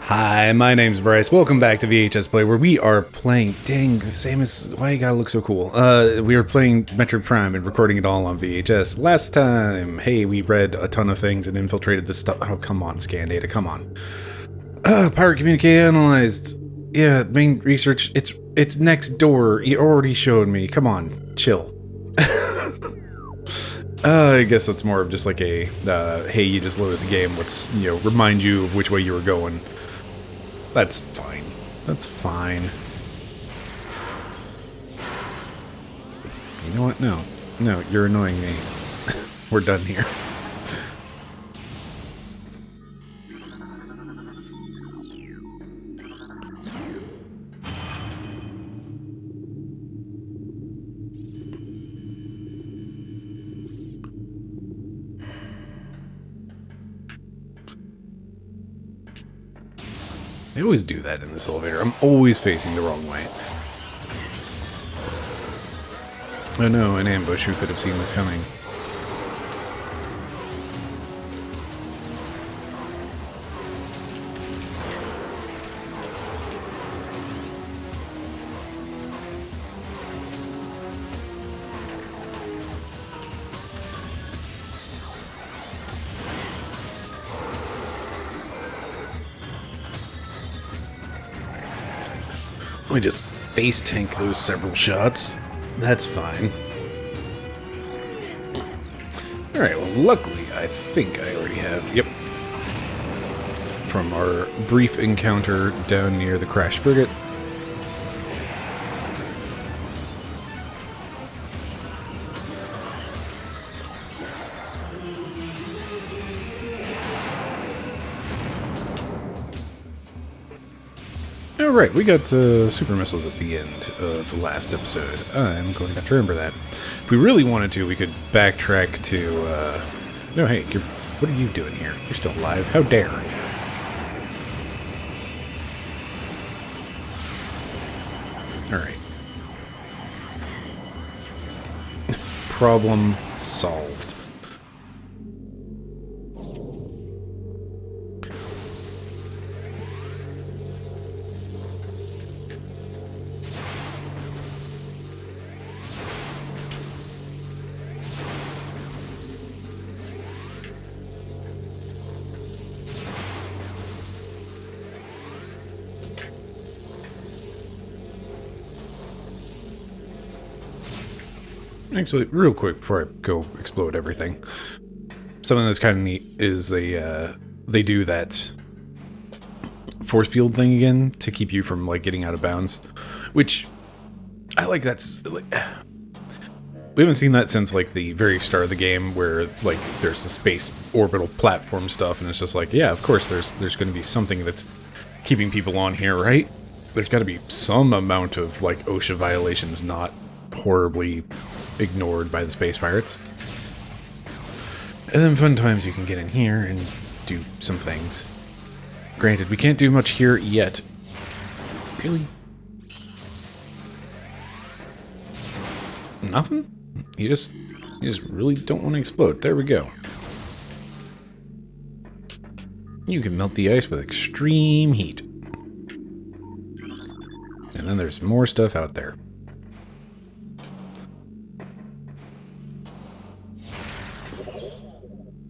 Hi, my name's Bryce. Welcome back to VHS Play, where we are playing. Dang, Samus, why you gotta look so cool? We are playing Metroid Prime and recording it all on VHS. Last time, hey, we read a ton of things and infiltrated this stuff. Oh, come on, scan data, come on. Pirate communique analyzed. Yeah, main research. It's next door. You already showed me. Come on, chill. I guess that's more of just like a, hey, you just loaded the game. Let's, remind you of which way you were going. That's fine. That's fine. You know what? No. No, you're annoying me. We're done here. I always do that in this elevator. I'm always facing the wrong way. Oh no, an ambush. Who could have seen this coming? We just face tank those several shots. That's fine. Alright, well, luckily, I think I already have. Yep. From our brief encounter down near the crash frigate. Alright, we got super missiles at the end of the last episode. I'm going to have to remember that. If we really wanted to, we could backtrack to, no, hey, what are you doing here? You're still alive. How dare. Alright. Problem solved. Actually, real quick before I go explode everything, something that's kind of neat is they do that force field thing again to keep you from like getting out of bounds, which I like. That's like we haven't seen that since like the very start of the game, where like there's the space orbital platform stuff, and it's just like, yeah, of course there's going to be something that's keeping people on here, right? There's got to be some amount of like OSHA violations not horribly ignored by the space pirates. And then fun times you can get in here and do some things. Granted, we can't do much here yet. Really? Nothing? You just really don't want to explode. There we go. You can melt the ice with extreme heat. And then there's more stuff out there.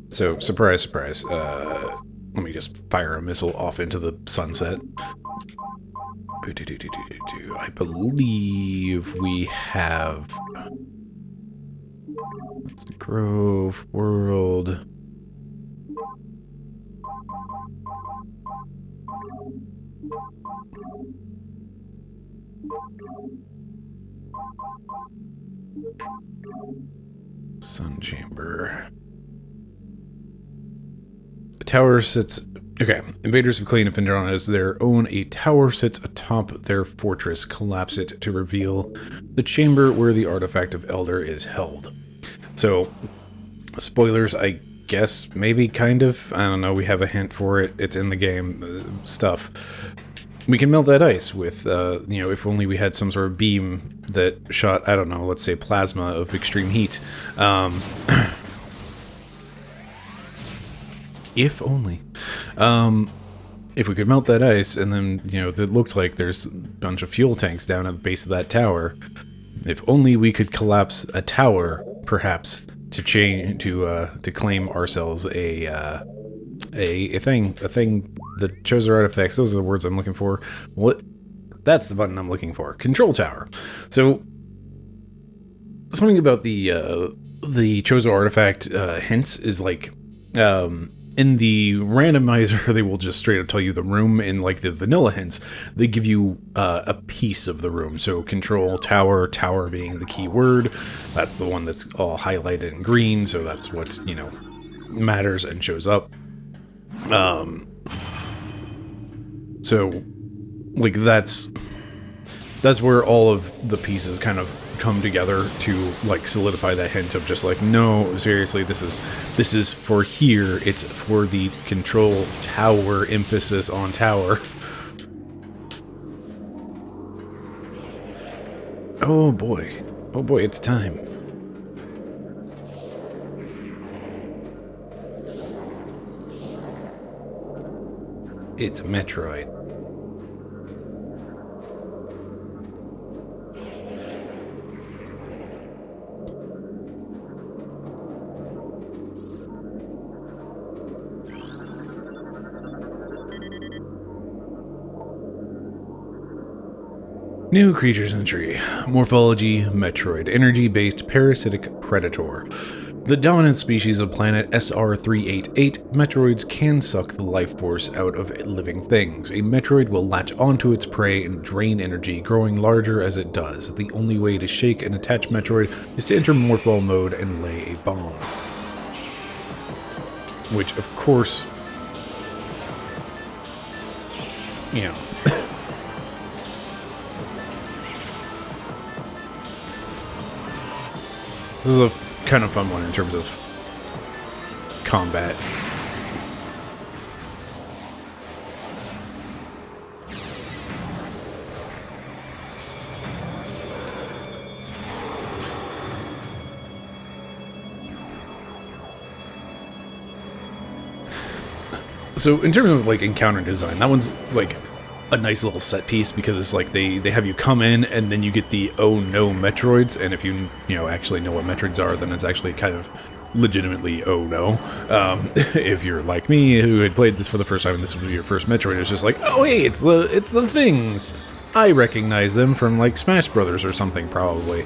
So, surprise, surprise. Let me just fire a missile off into the sunset. I believe we have... That's Grove, World... Sun Chamber... Tower sits... Okay, invaders have claimed Defender as their own. A tower sits atop their fortress. Collapse it to reveal the chamber where the artifact of Elder is held. So, spoilers, I guess, maybe, kind of. I don't know, we have a hint for it. It's in the game stuff. We can melt that ice with, if only we had some sort of beam that shot, I don't know, let's say plasma of extreme heat. If only. if we could melt that ice, and then, you know, it looked like there's a bunch of fuel tanks down at the base of that tower. If only we could collapse a tower, perhaps, to claim ourselves a thing that shows our artifacts. Those are the words I'm looking for. What? That's the button I'm looking for. Control tower. So something about the Chozo artifact hints is like, in the randomizer, they will just straight up tell you the room. In like the vanilla hints, they give you a piece of the room. So control tower, tower being the key word. That's the one that's all highlighted in green. So that's what, you know, matters and shows up. So like that's where all of the pieces kind of come together to like solidify that hint of just like, no, seriously, this is for here. It's for the control tower, emphasis on tower. Oh boy, it's time. It's Metroid. New creatures in the tree. Morphology, Metroid. Energy-based parasitic predator. The dominant species of planet SR388, Metroids can suck the life force out of living things. A Metroid will latch onto its prey and drain energy, growing larger as it does. The only way to shake and attach Metroid is to enter Morph Ball mode and lay a bomb. Which, of course, you know, this is a kind of fun one in terms of combat. So in terms of like encounter design, that one's like a nice little set piece because it's like they have you come in and then you get the oh no Metroids, and if you actually know what Metroids are, then it's actually kind of legitimately oh no. If you're like me who had played this for the first time and this was your first Metroid, it's just like, oh hey, it's the things. I recognize them from like Smash Brothers or something probably.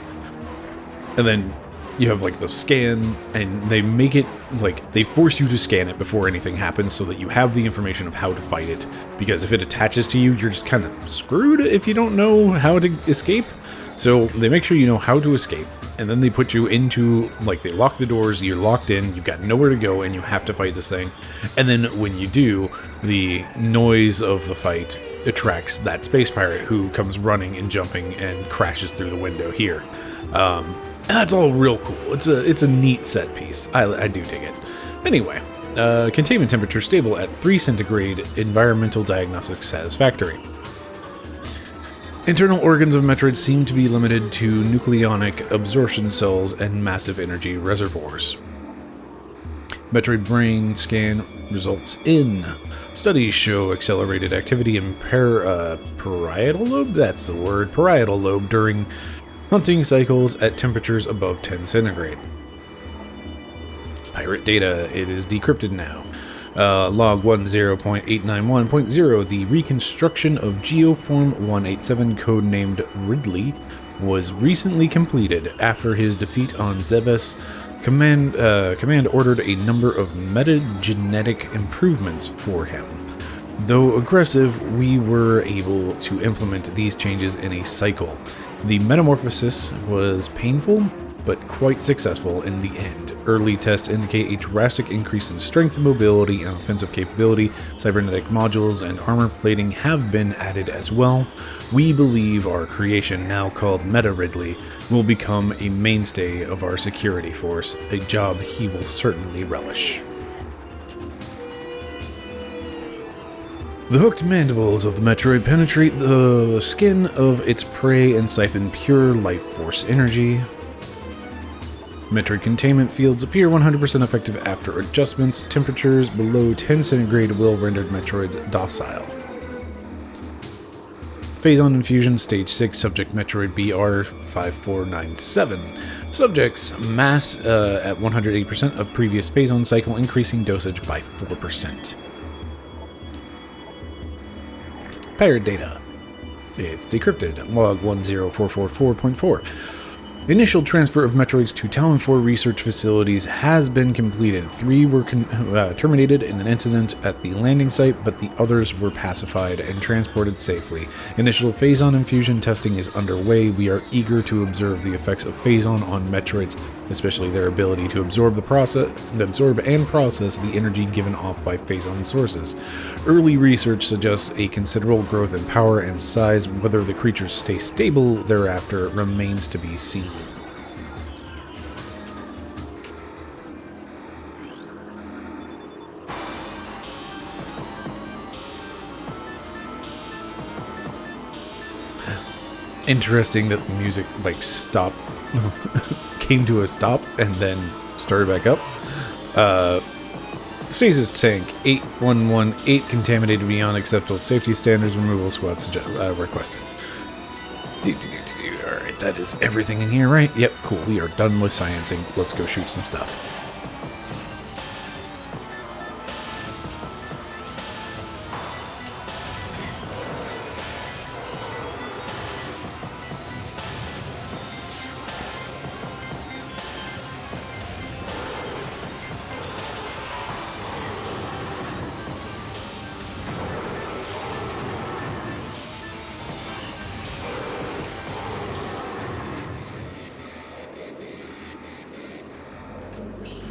And then you have like the scan, and they make it like they force you to scan it before anything happens so that you have the information of how to fight it, because if it attaches to you, you're just kind of screwed if you don't know how to escape. So they make sure you know how to escape, and then they put you into, like, they lock the doors, you're locked in, you've got nowhere to go, and you have to fight this thing. And then when you do, the noise of the fight attracts that space pirate who comes running and jumping and crashes through the window here. That's all real cool. It's a neat set piece. I do dig it. Anyway, containment temperature stable at 3 centigrade. Environmental diagnostics satisfactory. Internal organs of Metroid seem to be limited to nucleonic absorption cells and massive energy reservoirs. Metroid brain scan results in. Studies show accelerated activity in parietal lobe? That's the word. Parietal lobe during hunting cycles at temperatures above 10 centigrade. Pirate data. It is decrypted now. Log 10.891.0, the reconstruction of Geoform 187, codenamed Ridley, was recently completed. After his defeat on Zebes, Command ordered a number of metagenetic improvements for him. Though aggressive, we were able to implement these changes in a cycle. The metamorphosis was painful, but quite successful in the end. Early tests indicate a drastic increase in strength, mobility, and offensive capability. Cybernetic modules and armor plating have been added as well. We believe our creation, now called Meta Ridley, will become a mainstay of our security force, a job he will certainly relish. The hooked mandibles of the Metroid penetrate the skin of its prey and siphon pure life force energy. Metroid containment fields appear 100% effective after adjustments. Temperatures below 10 centigrade will render Metroids docile. Phazon Infusion Stage 6, Subject Metroid BR5497. Subjects mass at 180% of previous Phazon cycle, increasing dosage by 4%. Pirate data. It's decrypted. Log 10444.4. Initial transfer of Metroids to Talon 4 research facilities has been completed. 3 were terminated in an incident at the landing site, but the others were pacified and transported safely. Initial Phazon infusion testing is underway. We are eager to observe the effects of Phazon on Metroids, especially their ability to absorb and process the energy given off by Phazon sources. Early research suggests a considerable growth in power and size. Whether the creatures stay stable thereafter remains to be seen. Interesting that the music stopped, came to a stop, and then started back up. Stasis tank 8118 contaminated beyond acceptable safety standards. Removal squad requested. Alright, that is everything in here, right? Yep, cool. We are done with sciencing. Let's go shoot some stuff.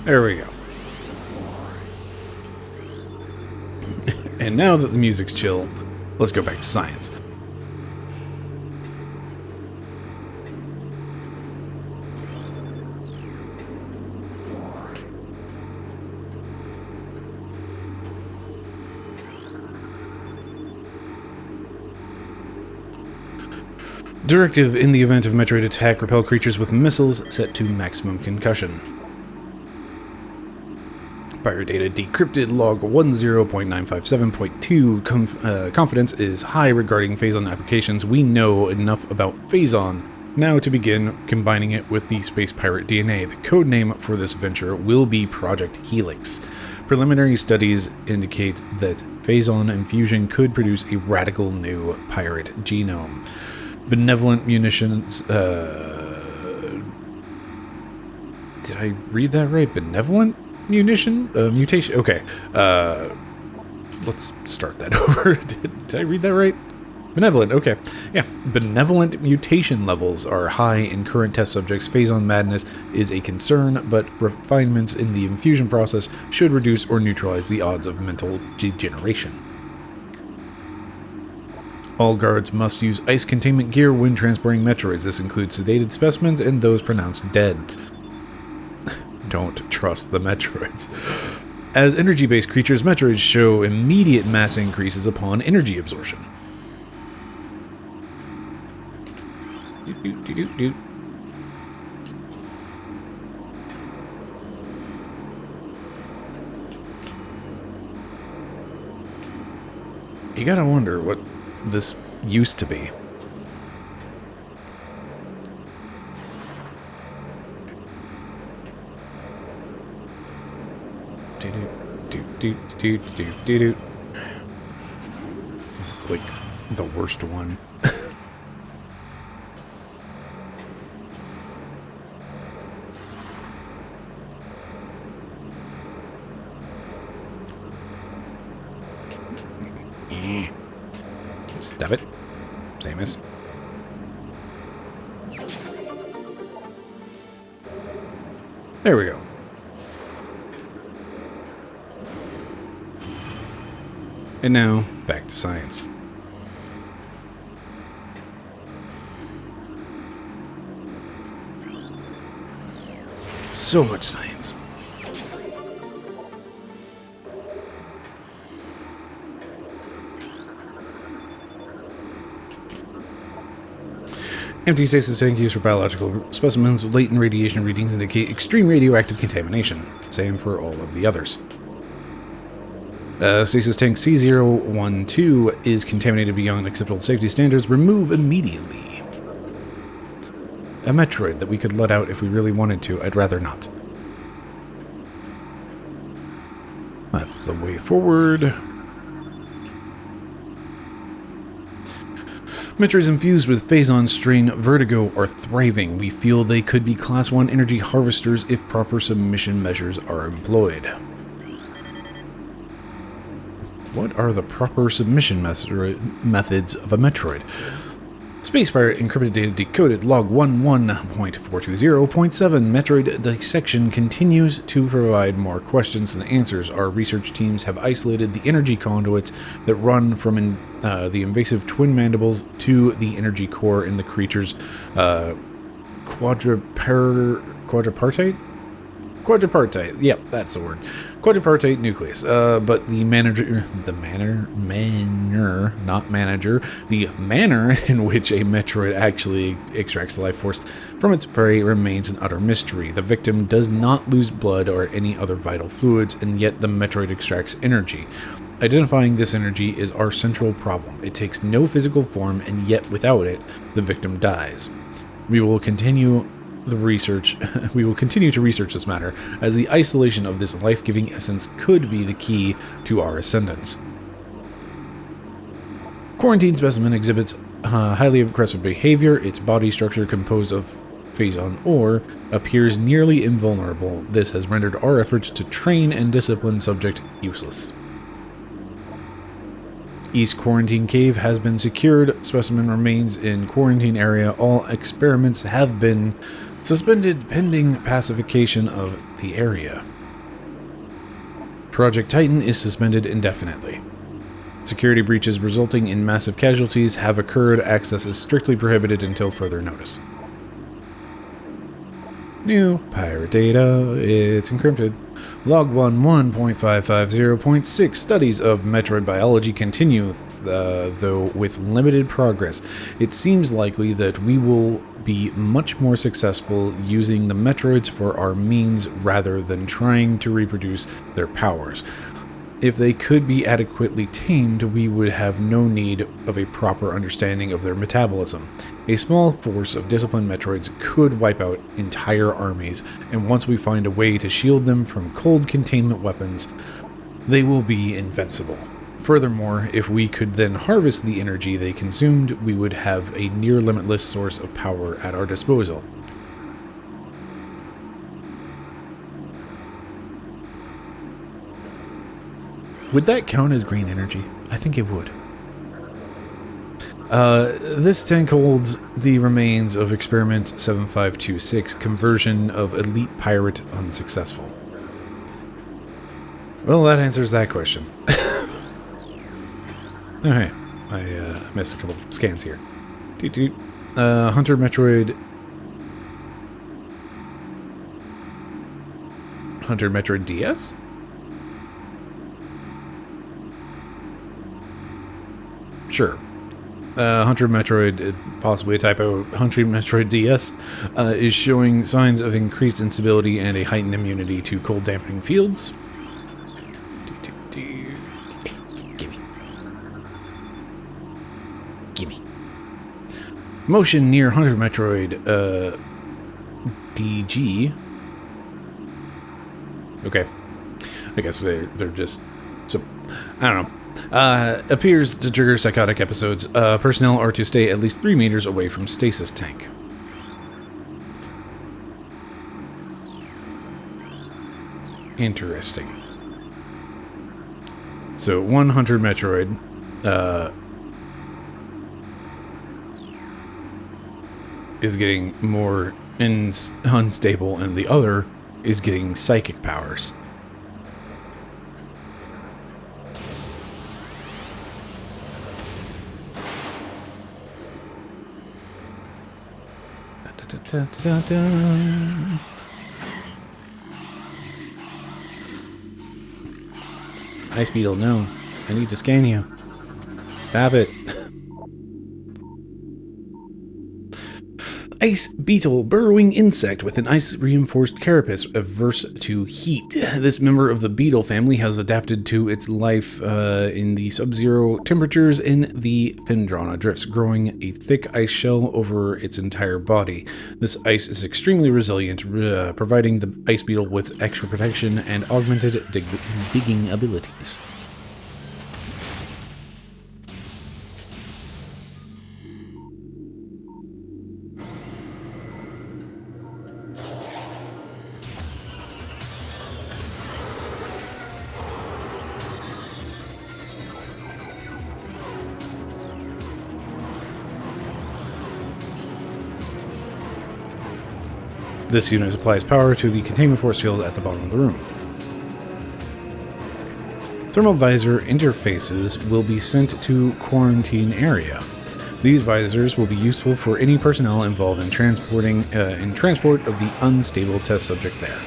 There we go. And now that the music's chill, let's go back to science. Directive: in the event of Metroid attack, repel creatures with missiles set to maximum concussion. Pirate data decrypted. Log 10.957.2. Confidence is high regarding Phazon applications. We know enough about Phazon now to begin combining it with the Space Pirate DNA. The code name for this venture will be Project Helix. Preliminary studies indicate that Phazon infusion could produce a radical new pirate genome. Benevolent munitions. Did I read that right? Benevolent mutation? Okay. Let's start that over. Did I read that right? Benevolent, okay. Yeah. Benevolent mutation levels are high in current test subjects. Phazon madness is a concern, but refinements in the infusion process should reduce or neutralize the odds of mental degeneration. All guards must use ice containment gear when transporting Metroids. This includes sedated specimens and those pronounced dead. Don't trust the Metroids. As energy-based creatures, Metroids show immediate mass increases upon energy absorption. You gotta wonder what this used to be. This is like the worst one. Stab it. Samus. There we go. And now, back to science. So much science. Empty stasis tank used for biological specimens. Latent radiation readings indicate extreme radioactive contamination. Same for all of the others. Stasis tank C012 is contaminated beyond acceptable safety standards. Remove immediately. A Metroid that we could let out if we really wanted to. I'd rather not. That's the way forward. Metroids infused with Phazon strain Vertigo are thriving. We feel they could be Class 1 energy harvesters if proper submission measures are employed. What are the proper submission methods of a Metroid? Space Pirate encrypted data decoded. Log 11.420.7. Metroid dissection continues to provide more questions than answers. Our research teams have isolated the energy conduits that run from the invasive twin mandibles to the energy core in the creature's quadripartite? Quadripartite, yep, that's the word. Quadripartite nucleus. But the manner in which a Metroid actually extracts life force from its prey remains an utter mystery. The victim does not lose blood or any other vital fluids, and yet the Metroid extracts energy. Identifying this energy is our central problem. It takes no physical form, and yet without it, the victim dies. We will continue to research this matter, as the isolation of this life-giving essence could be the key to our ascendance. Quarantine specimen exhibits highly aggressive behavior. Its body structure, composed of Phazon ore, appears nearly invulnerable. This has rendered our efforts to train and discipline subject useless. East Quarantine Cave has been secured. Specimen remains in quarantine area. All experiments have been suspended pending pacification of the area. Project Titan is suspended indefinitely. Security breaches resulting in massive casualties have occurred. Access is strictly prohibited until further notice. New pirate data. It's encrypted. Log 11.550.6. Studies of Metroid biology continue, though with limited progress. It seems likely that we will be much more successful using the Metroids for our means rather than trying to reproduce their powers. If they could be adequately tamed, we would have no need of a proper understanding of their metabolism. A small force of disciplined Metroids could wipe out entire armies, and once we find a way to shield them from cold containment weapons, they will be invincible. Furthermore, if we could then harvest the energy they consumed, we would have a near-limitless source of power at our disposal. Would that count as green energy? I think it would. This tank holds the remains of Experiment 7526, conversion of Elite Pirate unsuccessful. Well, that answers that question. Okay, I missed a couple scans here. Hunter Metroid... Hunter Metroid DS? Sure. Hunter Metroid, possibly a typo, Hunter Metroid DS, is showing signs of increased instability and a heightened immunity to cold dampening fields. Gimme. Motion near Hunter Metroid, DG. Okay. I guess they're just... So, I don't know. Appears to trigger psychotic episodes. Personnel are to stay at least 3 meters away from stasis tank. Interesting. So, 100 Metroid, is getting more unstable, and the other is getting psychic powers. Da, da, da, da. Ice Beetle, no. I need to scan you. Stop it. Ice beetle, burrowing insect with an ice-reinforced carapace averse to heat. This member of the beetle family has adapted to its life in the sub-zero temperatures in the Phendrana drifts, growing a thick ice shell over its entire body. This ice is extremely resilient, providing the ice beetle with extra protection and augmented digging abilities. This unit applies power to the containment force field at the bottom of the room. Thermal visor interfaces will be sent to quarantine area. These visors will be useful for any personnel involved in transport of the unstable test subject there.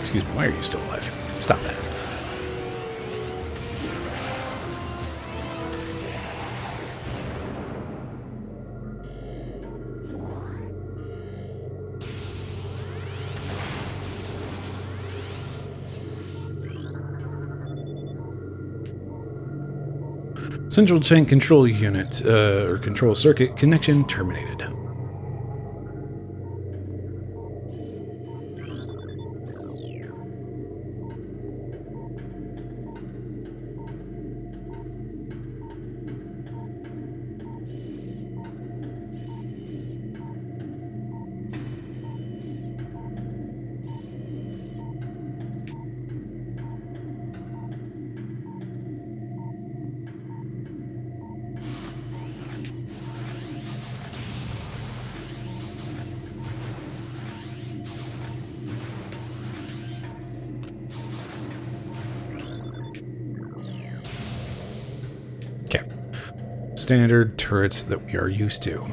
Excuse me, why are you still alive? Stop that. Central tank control unit, or control circuit connection terminated. Standard turrets that we are used to.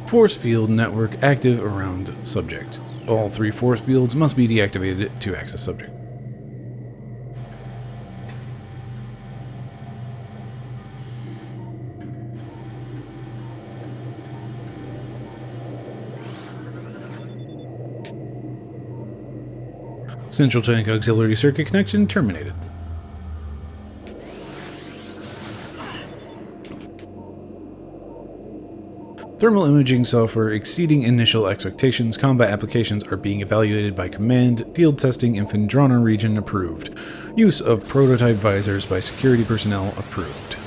Force field network active around subject. All 3 force fields must be deactivated to access subject. Central tank auxiliary circuit connection terminated. Thermal imaging software exceeding initial expectations. Combat applications are being evaluated by command. Field testing in Phendrana region approved. Use of prototype visors by security personnel approved.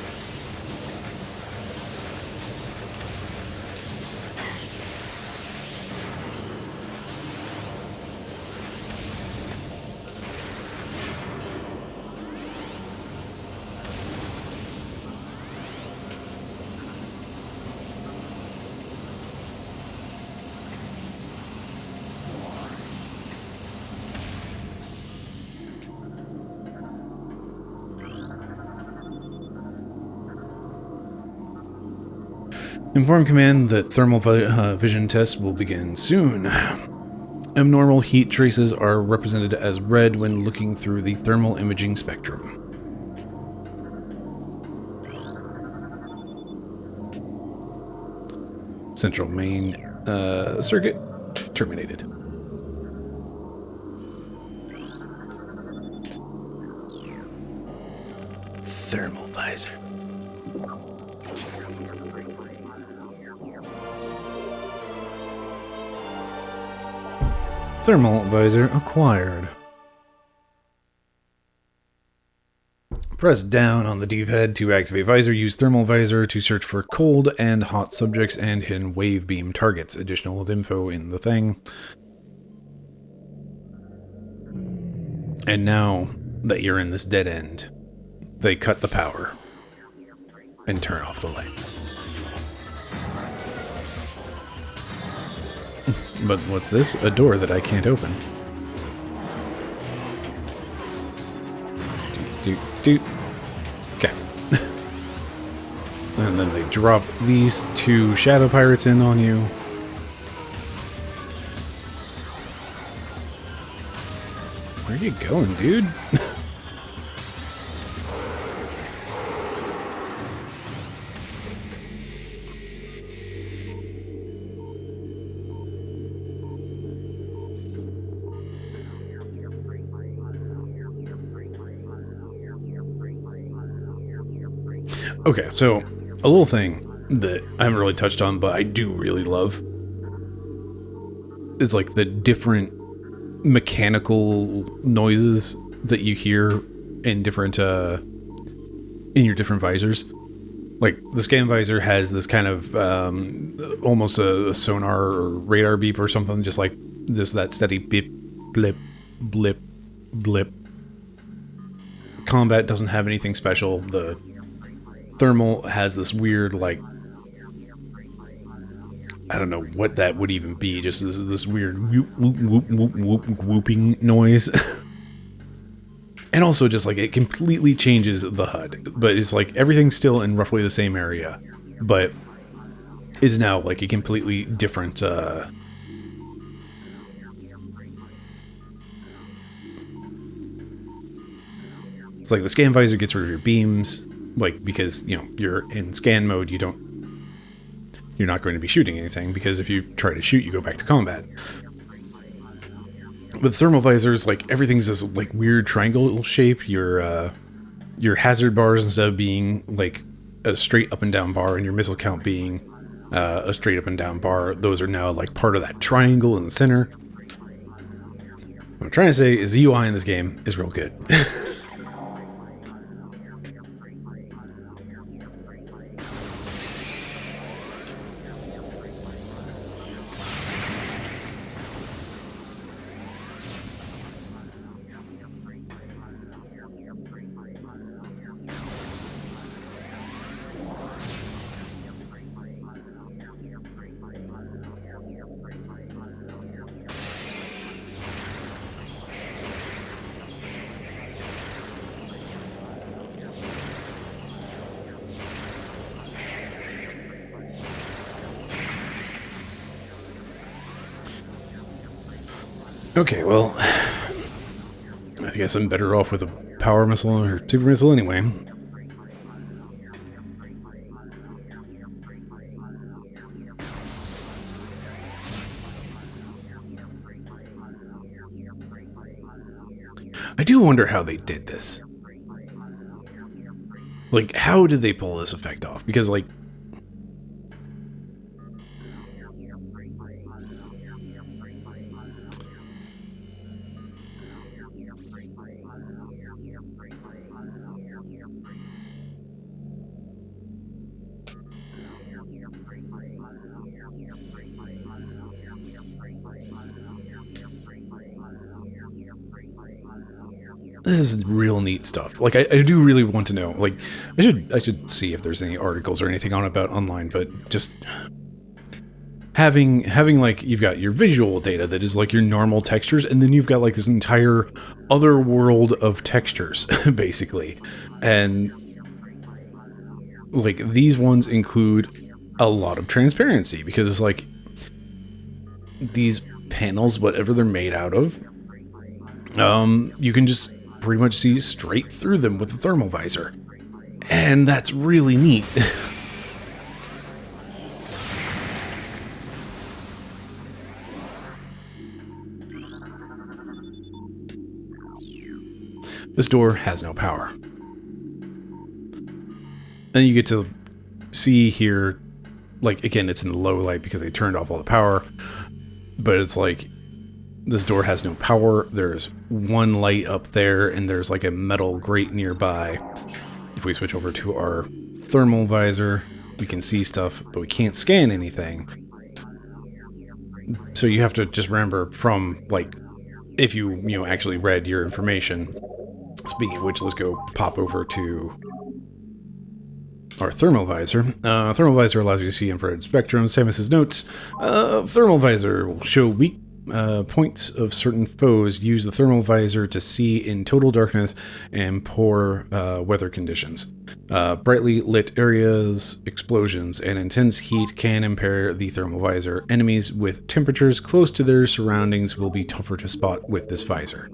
Inform command that thermal vision tests will begin soon. Abnormal heat traces are represented as red when looking through the thermal imaging spectrum. Central main circuit terminated. Thermal visor. Thermal visor acquired. Press down on the D-pad to activate visor. Use thermal visor to search for cold and hot subjects and hidden wave beam targets. Additional info in the thing. And now that you're in this dead end, they cut the power and turn off the lights. But what's this? A door that I can't open. Okay. And then they drop these 2 shadow pirates in on you. Where you going, dude? Okay, so a little thing that I haven't really touched on, but I do really love is like the different mechanical noises that you hear in different in your different visors. Like the scan visor has this kind of almost a sonar or radar beep or something, just like that steady beep, blip, blip, blip. Combat doesn't have anything special. The thermal has this weird, like, I don't know what that would even be, just this weird whoop, whoop, whoop, whoop, whoop, whooping noise. And also just like it completely changes the HUD, but it's like everything's still in roughly the same area, but it's now like a completely different it's like the scan visor gets rid of your beams, like, because, you know, you're in scan mode, you're not going to be shooting anything, because if you try to shoot, you go back to combat. With thermal visors, like, everything's this, like, weird triangle shape. Your hazard bars, instead of being, like, a straight up and down bar, and your missile count being a straight up and down bar, those are now, like, part of that triangle in the center. What I'm trying to say is the UI in this game is real good. Okay, well, I guess I'm better off with a power missile or super missile anyway. I do wonder how they did this. Like, how did they pull this effect off? Because, like, this is real neat stuff. Like, I do really want to know. Like, I should see if there's any articles or anything on about online, but just having like, you've got your visual data that is like your normal textures, and then you've got like this entire other world of textures, basically. And like, these ones include a lot of transparency, because it's like these panels, whatever they're made out of, you can just pretty much see straight through them with the thermal visor. And that's really neat. This door has no power. And you get to see here, like, again, it's in the low light because they turned off all the power, but it's like, this door has no power. There's one light up there, and there's like a metal grate nearby. If we switch over to our thermal visor, we can see stuff, but we can't scan anything. So you have to just remember from, like, if you actually read your information. Speaking of which, let's go pop over to our thermal visor. Thermal visor allows you to see infrared spectrum. Same as his notes. Thermal visor will show weak points of certain foes. Use the thermal visor to see in total darkness and poor weather conditions. Brightly lit areas, explosions, and intense heat can impair the thermal visor. Enemies with temperatures close to their surroundings will be tougher to spot with this visor.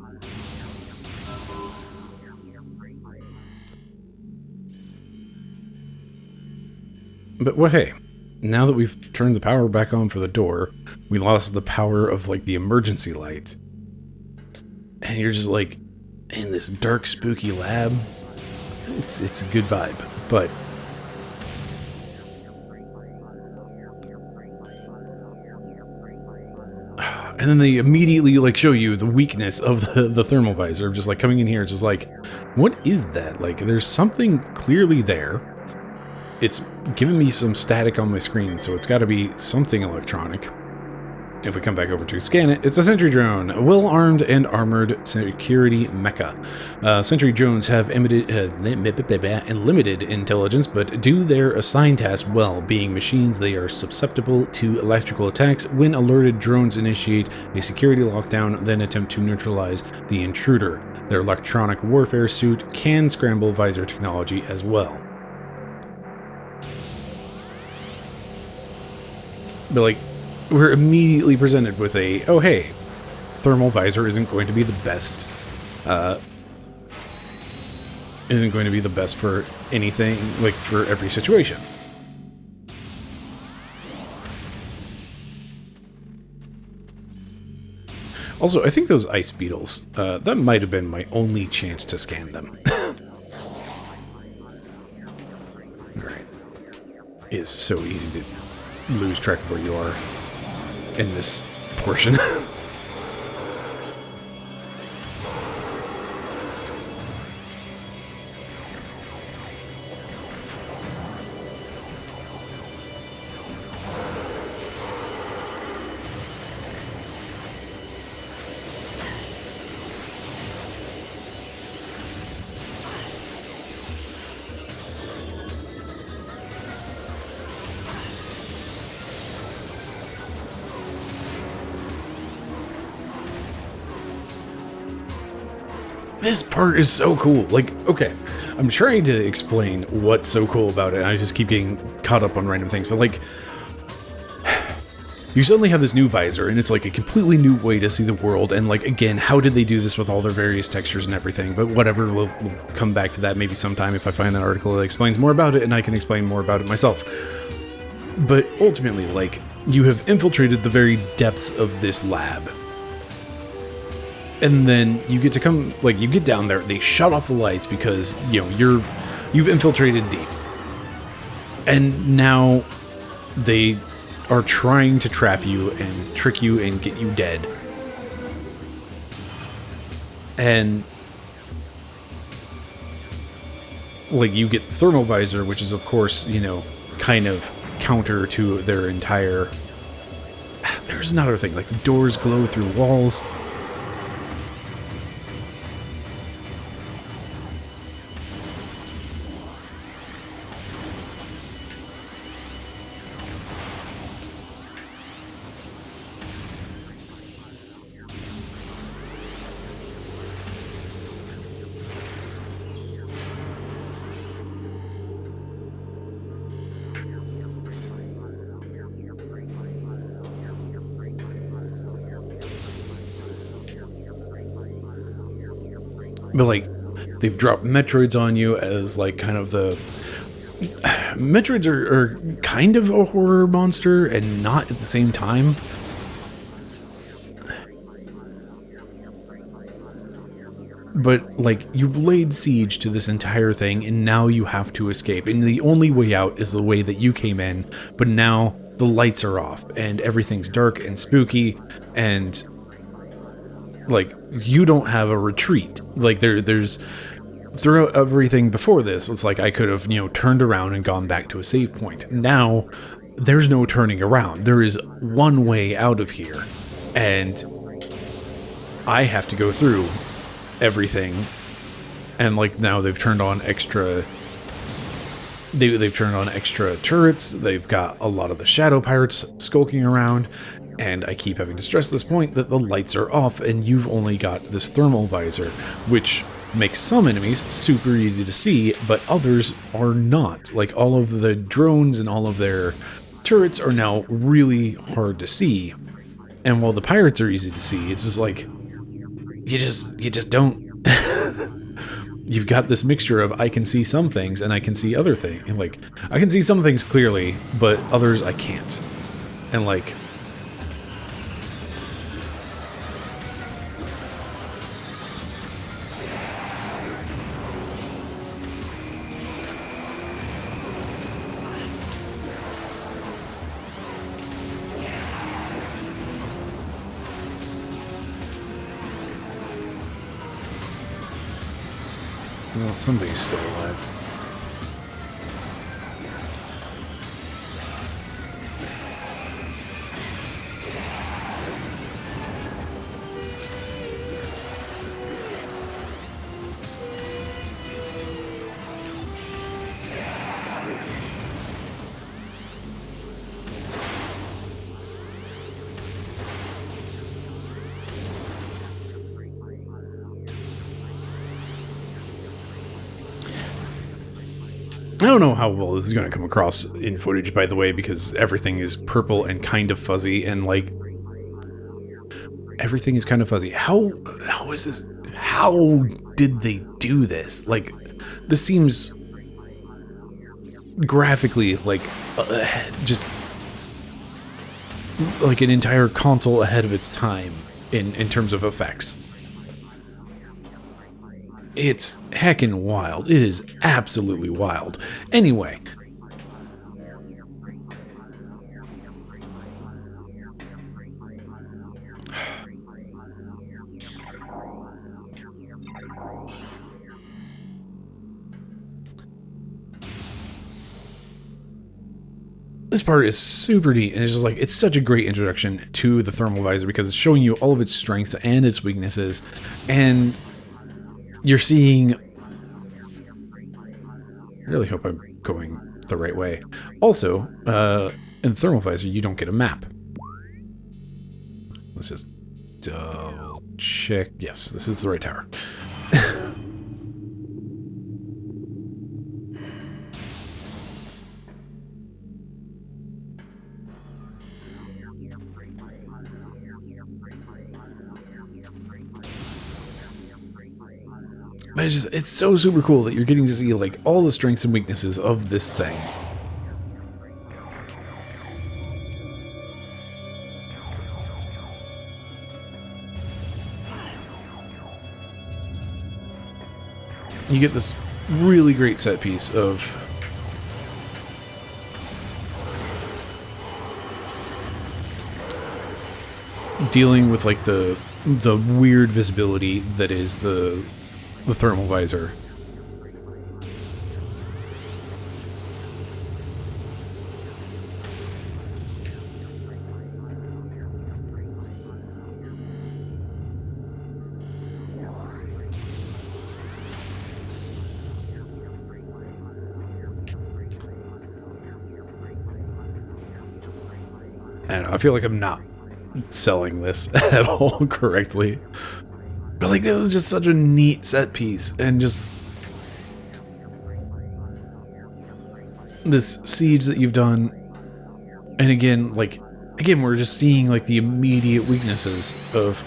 But, well, hey, now that we've turned the power back on for the door, we lost the power of, like, the emergency light. And you're just, like, in this dark, spooky lab. It's a good vibe, but... And then they immediately, like, show you the weakness of the thermal visor. Just, like, coming in here, it's just like, what is that? Like, there's something clearly there. It's giving me some static on my screen, so it's got to be something electronic. If we come back over to scan it, it's a sentry drone, a well-armed and armored security mecha. Sentry drones have limited intelligence, but do their assigned tasks well. Being machines, they are susceptible to electrical attacks. When alerted, drones initiate a security lockdown, then attempt to neutralize the intruder. Their electronic warfare suit can scramble visor technology as well. But, like, we're immediately presented with a, oh hey, thermal visor isn't going to be the best, for anything, like, for every situation. Also, I think those ice beetles, that might have been my only chance to scan them. Alright. It's so easy to lose track of where you are in this portion. This part is so cool. Like, okay, I'm trying to explain what's so cool about it, and I just keep getting caught up on random things, but, like, you suddenly have this new visor, and it's, like, a completely new way to see the world, and, like, again, how did they do this with all their various textures and everything? But whatever, we'll come back to that maybe sometime if I find an article that explains more about it, and I can explain more about it myself. But ultimately, like, you have infiltrated the very depths of this lab. And then you get to come, like, you get down there, they shut off the lights because, you know, you've infiltrated deep. And now they are trying to trap you and trick you and get you dead. And, like, you get the thermal visor, which is, of course, you know, kind of counter to their entire... There's another thing, like, the doors glow through walls. But, like, they've dropped Metroids on you as, like, kind of the... Metroids are kind of a horror monster and not at the same time. But, like, you've laid siege to this entire thing, and now you have to escape. And the only way out is the way that you came in, but now the lights are off, and everything's dark and spooky, and... like, you don't have a retreat. Like, there's throughout everything before this, it's like I could have, you know, turned around and gone back to a save point. Now, there's no turning around. There is one way out of here, and I have to go through everything. And, like, now they've turned on extra... They've turned on extra turrets. They've got a lot of the shadow pirates skulking around. And I keep having to stress this point that the lights are off and you've only got this thermal visor, which makes some enemies super easy to see, but others are not. Like, all of the drones and all of their turrets are now really hard to see. And while the pirates are easy to see, it's just like, you just don't. you've got this mixture of I can see some things and I can see other things. And like, I can see some things clearly, but others I can't. And like, well, somebody's still alive. I don't know how well this is going to come across in footage, by the way, because everything is purple and kind of fuzzy, and like everything is kind of fuzzy. How is this? How did they do this? Like, this seems graphically like just like an entire console ahead of its time in terms of effects. It's heckin' wild. It is absolutely wild. Anyway. This part is super neat, and it's just like, it's such a great introduction to the thermal visor because it's showing you all of its strengths and its weaknesses, and you're seeing... I really hope I'm going the right way. Also, in the thermal visor, you don't get a map. Let's just double check. Yes, this is the right tower. But it's so super cool that you're getting to see like all the strengths and weaknesses of this thing. You get this really great set piece of dealing with like the weird visibility that is the thermal visor. I don't know, I feel like I'm not selling this at all correctly. But like, this is just such a neat set piece, and just this siege that you've done, and again, we're just seeing like the immediate weaknesses of,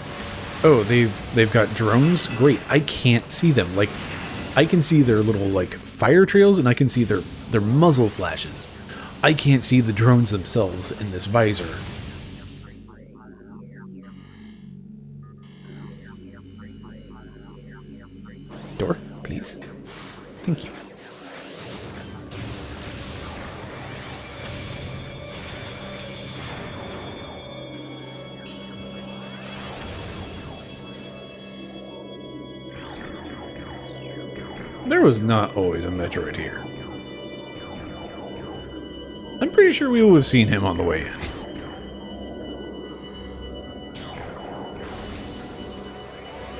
oh, they've got drones, great, I can't see them, like, I can see their little like fire trails, and I can see their muzzle flashes. I can't see the drones themselves in this visor. Door, please. Thank you. There was not always a Metroid here. I'm pretty sure we would have seen him on the way in.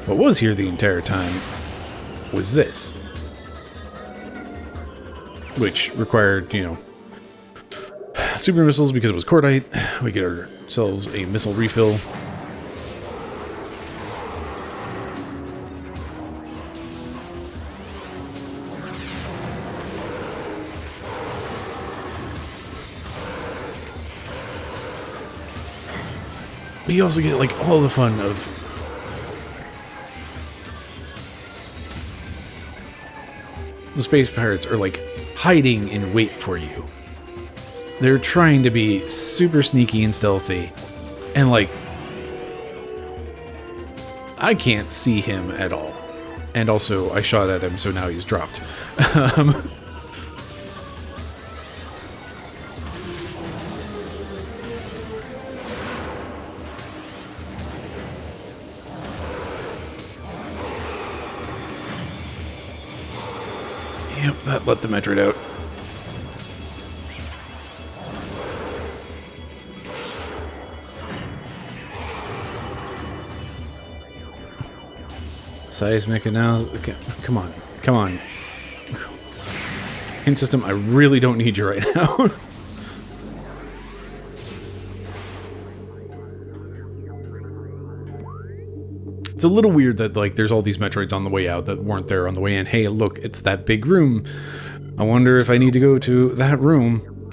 What was here the entire time was this, which required, you know, super missiles because it was cordite. We get ourselves a missile refill. But you also get like all the fun of the space pirates are like hiding in wait for you. They're trying to be super sneaky and stealthy, and like, I can't see him at all. And also, I shot at him, so now he's dropped. Yep, that let the Metroid out. Seismic analysis. Okay, come on. Come on. Hint system, I really don't need you right now. It's a little weird that, like, there's all these Metroids on the way out that weren't there on the way in. Hey, look, it's that big room. I wonder if I need to go to that room.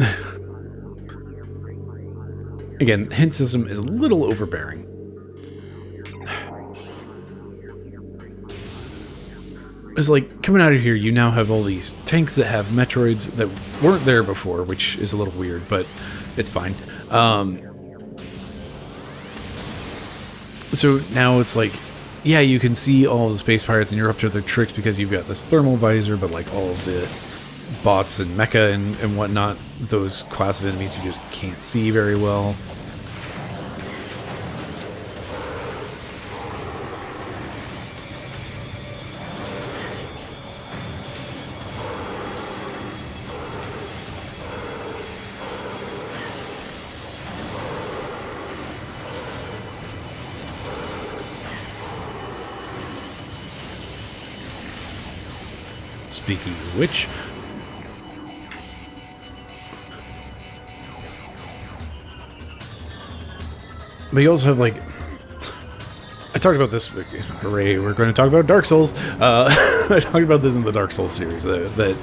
Again, the hint system is a little overbearing. It's like, coming out of here, you now have all these tanks that have Metroids that weren't there before, which is a little weird, but it's fine. So now it's like, yeah, you can see all the space pirates and you're up to their tricks because you've got this thermal visor, but like all of the bots and mecha and whatnot, those class of enemies you just can't see very well. Speaking of which, but you also have, like, I talked about this, hooray, we're going to talk about Dark Souls. I talked about this in the Dark Souls series, that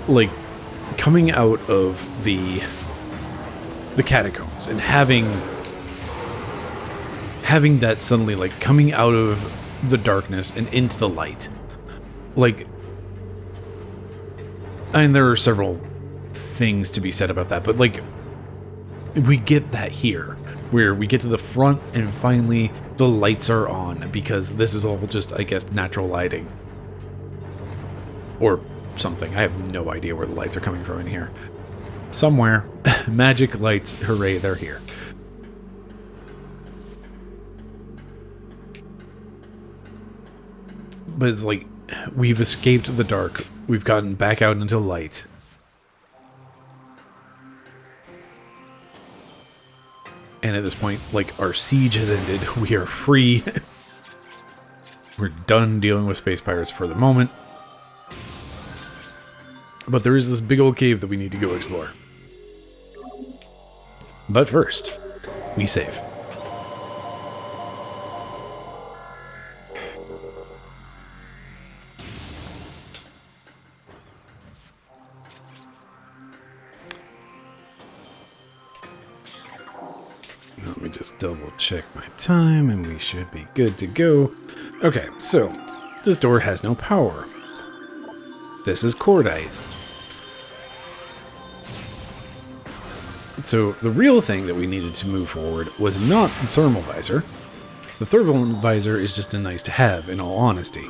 like, coming out of the catacombs and having that suddenly, like, coming out of the darkness and into the light. Like, I mean, there are several things to be said about that, but, like, we get that here, where we get to the front and finally the lights are on, because this is all just, I guess, natural lighting. Or something. I have no idea where the lights are coming from in here. Somewhere. Magic lights, hooray, they're here. But it's like, we've escaped the dark. We've gotten back out into light. And at this point, like, our siege has ended. We are free. We're done dealing with space pirates for the moment. But there is this big old cave that we need to go explore. But first, we save. Let me just double check my time and we should be good to go. Okay, so this door has no power. This is cordite. So the real thing that we needed to move forward was not the thermal visor. The thermal visor is just a nice to have, in all honesty.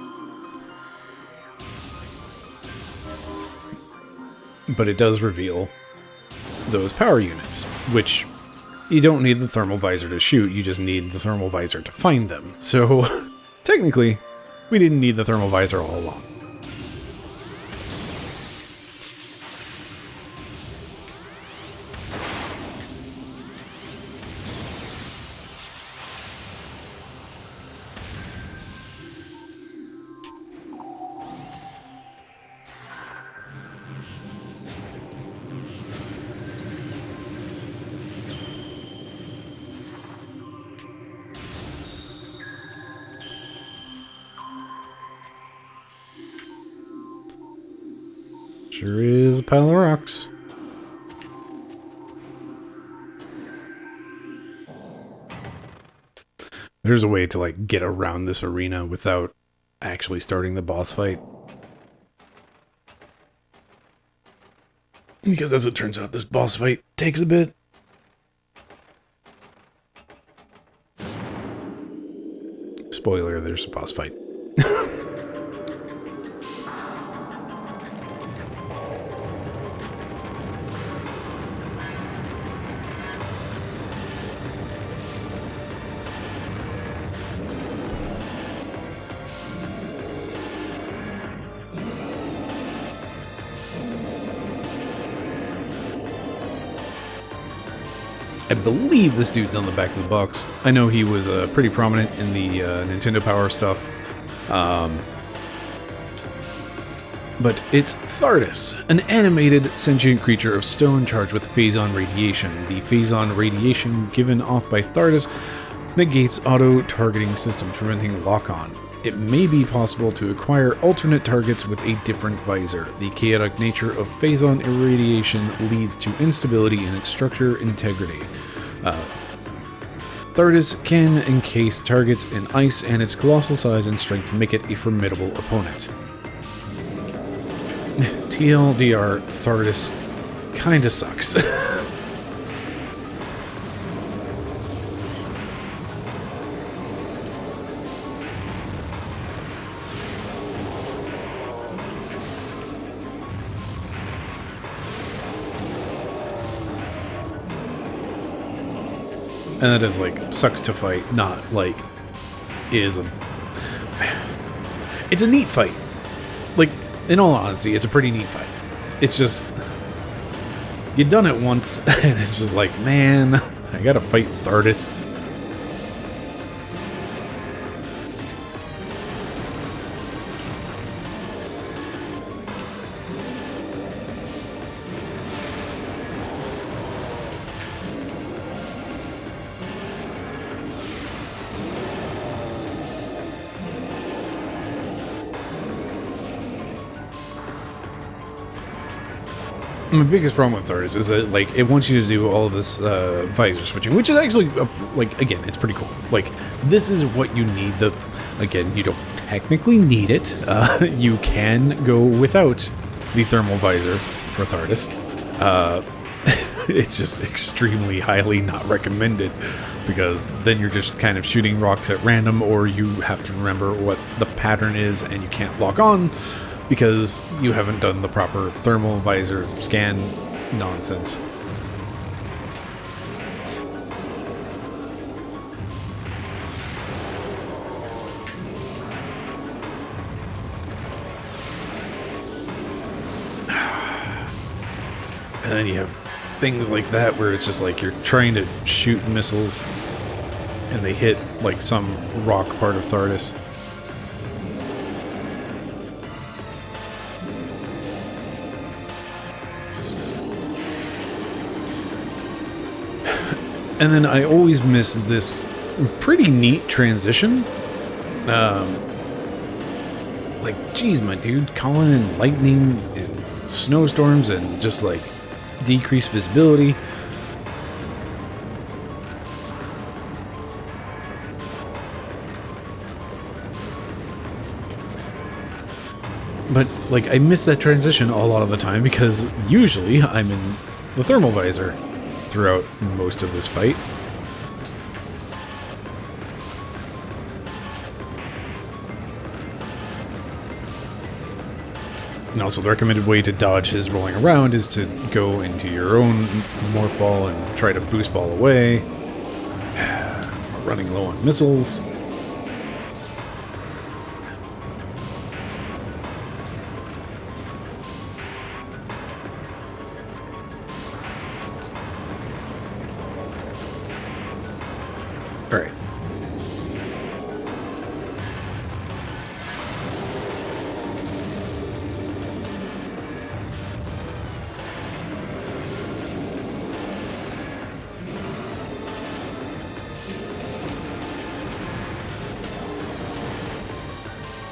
But it does reveal those power units, which you don't need the thermal visor to shoot, you just need the thermal visor to find them. So, technically, we didn't need the thermal visor all along. Sure is a pile of rocks. There's a way to, like, get around this arena without actually starting the boss fight. Because as it turns out, this boss fight takes a bit. Spoiler, there's a boss fight. I believe this dude's on the back of the box. I know he was pretty prominent in the Nintendo Power stuff. But it's Thardus, an animated sentient creature of stone charged with phazon radiation. The phazon radiation given off by Thardus negates auto-targeting systems, preventing lock-on. It may be possible to acquire alternate targets with a different visor. The chaotic nature of phazon irradiation leads to instability in its structure integrity. Thardus can encase targets in ice, and its colossal size and strength make it a formidable opponent. TLDR, Thardus kinda sucks. And that is like, sucks to fight, not like, is a... It's a neat fight. Like, in all honesty, it's a pretty neat fight. It's just, you've done it once, and it's just like, man, I gotta fight Thardus. My biggest problem with Thardus is that, like, it wants you to do all of this visor switching, which is actually, like, again, it's pretty cool. Like, this is what you need. Again, you don't technically need it. You can go without the thermal visor for Thardus. It's just extremely highly not recommended, because then you're just kind of shooting rocks at random, or you have to remember what the pattern is and you can't lock on because you haven't done the proper thermal visor scan nonsense. And then you have things like that where it's just like you're trying to shoot missiles and they hit like some rock part of Thardus. And then I always miss this pretty neat transition. Like, geez, my dude, calling in lightning and snowstorms and just like decreased visibility. But like, I miss that transition a lot of the time because usually I'm in the thermal visor throughout most of this fight. And also the recommended way to dodge his rolling around is to go into your own morph ball and try to boost ball away. We're running low on missiles. Alright.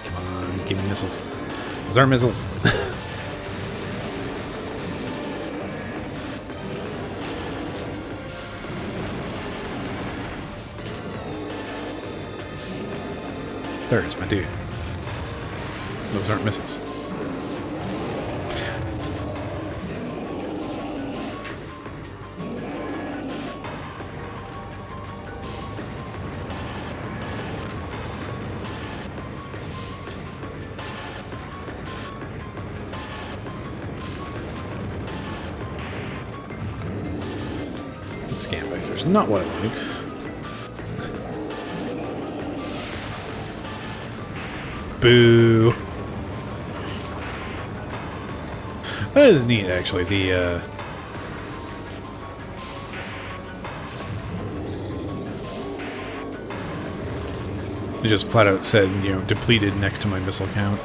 Come on, give me missiles. Those aren't missiles. There it is, my dude. Those aren't missiles. Scan visors, not what I wanted. Boo. That is neat, actually. The, it just flat out said, you know, depleted next to my missile count.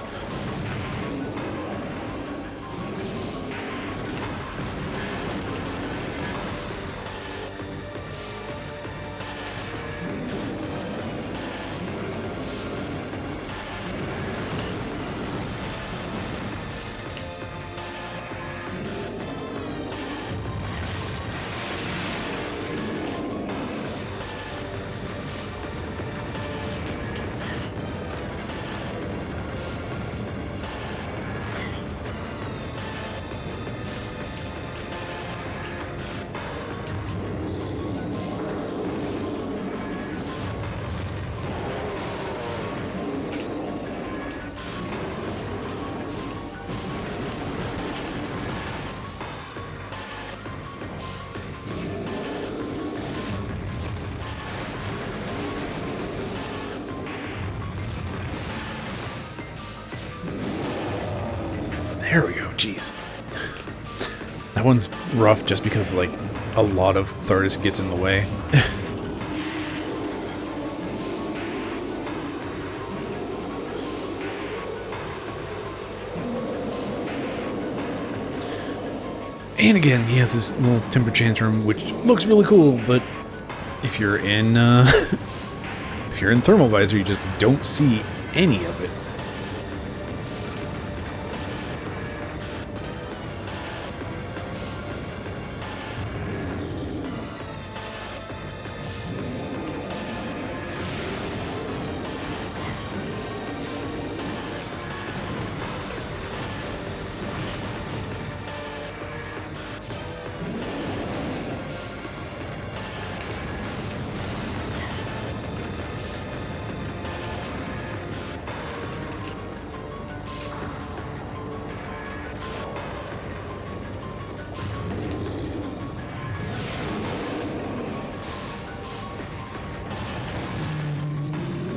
There we go, jeez. That one's rough just because, like, a lot of Thardus gets in the way. And again, he has this little temper tantrum, which looks really cool, but if you're in, if you're in thermal visor, you just don't see any of it.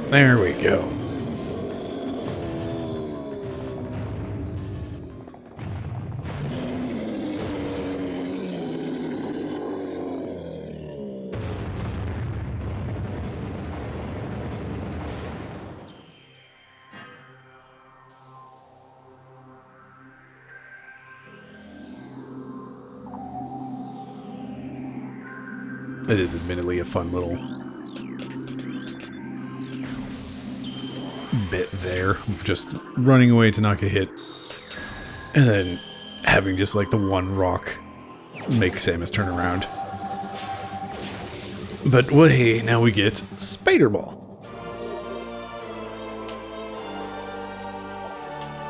There we go. It is admittedly a fun little bit there of just running away to knock a hit and then having just like the one rock make Samus turn around. But well, hey, now we get Spider Ball.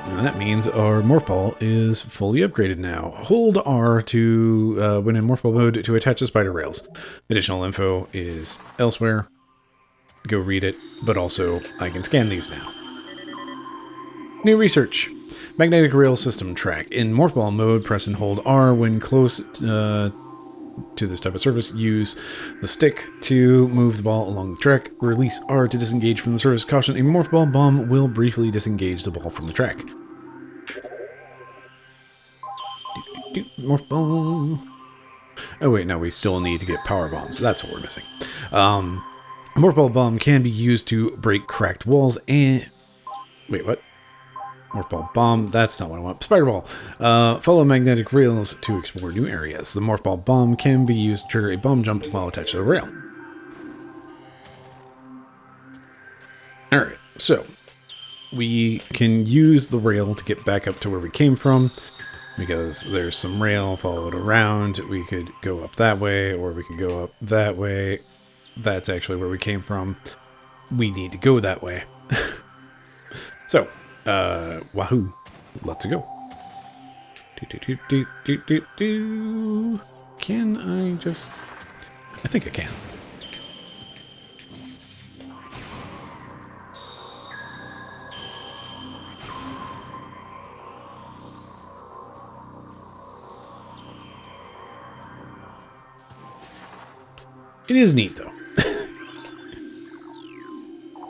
And that means our Morph Ball is fully upgraded now. Hold R to, when in Morph Ball mode, to attach the spider rails. Additional info is elsewhere. Go read it, but also I can scan these now. New research. Magnetic rail system track. In Morph Ball mode, press and hold R when close to this type of surface. Use the stick to move the ball along the track. Release R to disengage from the surface. Caution, a Morph Ball bomb will briefly disengage the ball from the track. Morph Ball. Oh wait, no, we still need to get power bombs. That's what we're missing. Morph Ball bomb can be used to break cracked walls and... Wait, what? Morph Ball bomb, that's not what I want. Spider Ball. Follow magnetic rails to explore new areas. The Morph Ball bomb can be used to trigger a bomb jump while attached to the rail. Alright, so we can use the rail to get back up to where we came from, because there's some rail followed around. We could go up that way, or we could go up that way. That's actually where we came from. We need to go that way. So, wahoo. Let's go. Can I just... I think I can. It is neat, though.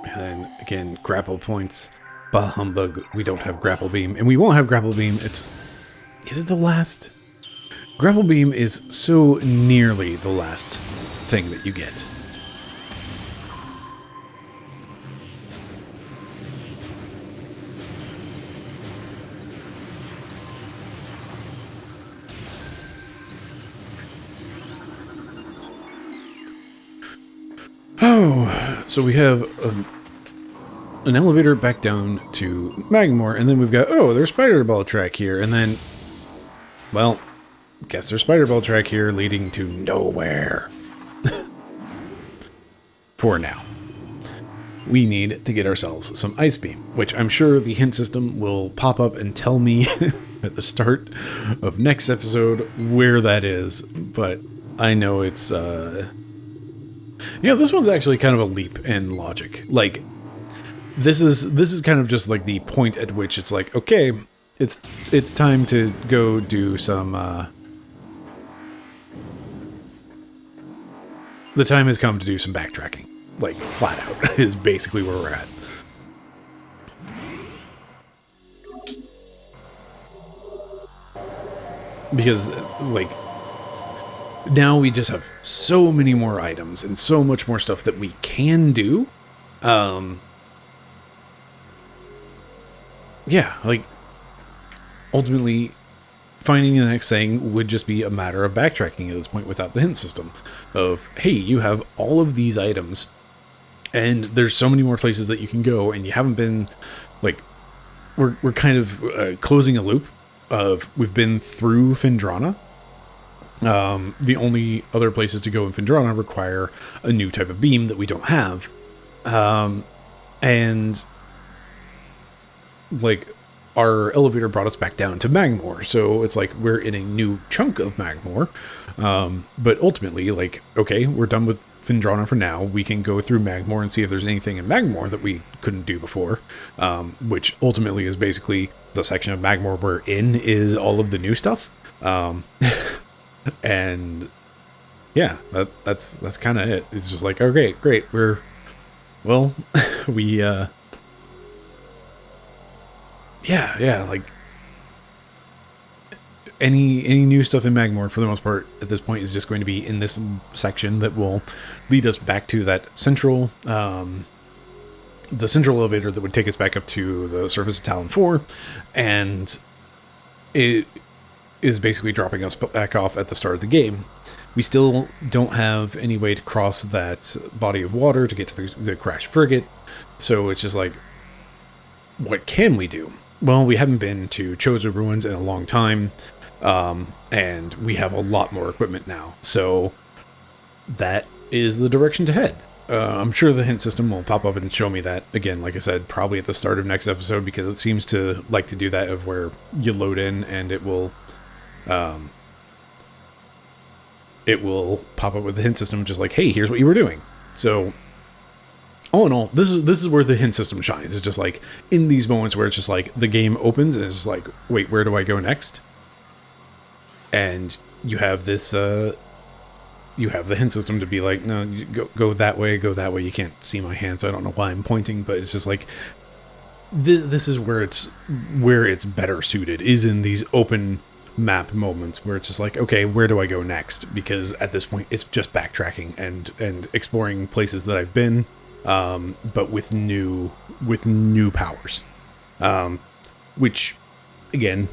And then, again, grapple points. Bah humbug, we don't have grapple beam. And we won't have grapple beam. Is it the last? Grapple beam is so nearly the last thing that you get. Oh, so we have an elevator back down to Magmore, and then we've got, oh, there's Spider Ball track here, and then, well, guess there's Spider Ball track here leading to nowhere. For now. We need to get ourselves some Ice Beam, which I'm sure the hint system will pop up and tell me at the start of next episode where that is, but I know it's, this one's actually kind of a leap in logic. Like, this is kind of just like the point at which it's like, okay, it's time to go do some, the time has come to do some backtracking. Like, flat out, is basically where we're at. Because, like, now we just have so many more items and so much more stuff that we can do. Yeah, like, ultimately, finding the next thing would just be a matter of backtracking at this point without the hint system. Of, hey, you have all of these items, and there's so many more places that you can go, and you haven't been, like, we're kind of closing a loop of, we've been through Phendrana. The only other places to go in Phendrana require a new type of beam that we don't have. And, like, our elevator brought us back down to Magmore, so it's like we're in a new chunk of Magmore. But ultimately, like, okay, we're done with Phendrana for now. We can go through Magmore and see if there's anything in Magmore that we couldn't do before, which ultimately is basically the section of Magmore we're in is all of the new stuff. And yeah, that's kind of it. It's just like, okay, great. Yeah, like any new stuff in Magmore for the most part at this point is just going to be in this section that will lead us back to that central, the central elevator that would take us back up to the surface of Talon 4, and it is basically dropping us back off at the start of the game. We still don't have any way to cross that body of water to get to the crashed frigate, so it's just like, what can we do? Well, we haven't been to Chozo Ruins in a long time, and we have a lot more equipment now, so that is the direction to head. I'm sure the hint system will pop up and show me that, again, like I said, probably at the start of next episode, because it seems to like to do that, of where you load in and it will pop up with the hint system, just like, hey, here's what you were doing. So all in all, this is where the hint system shines. It's just like in these moments where it's just like the game opens and it's just like, wait, where do I go next? And you have this, you have the hint system to be like, no, you go that way, go that way. You can't see my hand, so I don't know why I'm pointing, but it's just like, this is where it's better suited, is in these open map moments where it's just like, okay, where do I go next? Because at this point, it's just backtracking and exploring places that I've been, but with new powers, which, again,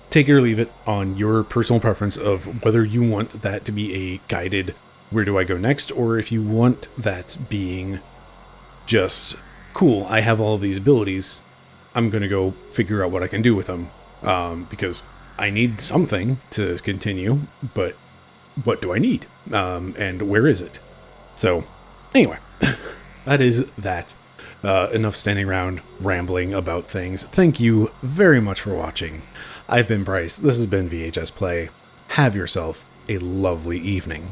take it or leave it on your personal preference of whether you want that to be a guided where do I go next, or if you want that being just, cool, I have all of these abilities, I'm going to go figure out what I can do with them, because I need something to continue, but what do I need? And where is it? So, anyway, that is that. Enough standing around rambling about things. Thank you very much for watching. I've been Bryce. This has been VHS Play. Have yourself a lovely evening.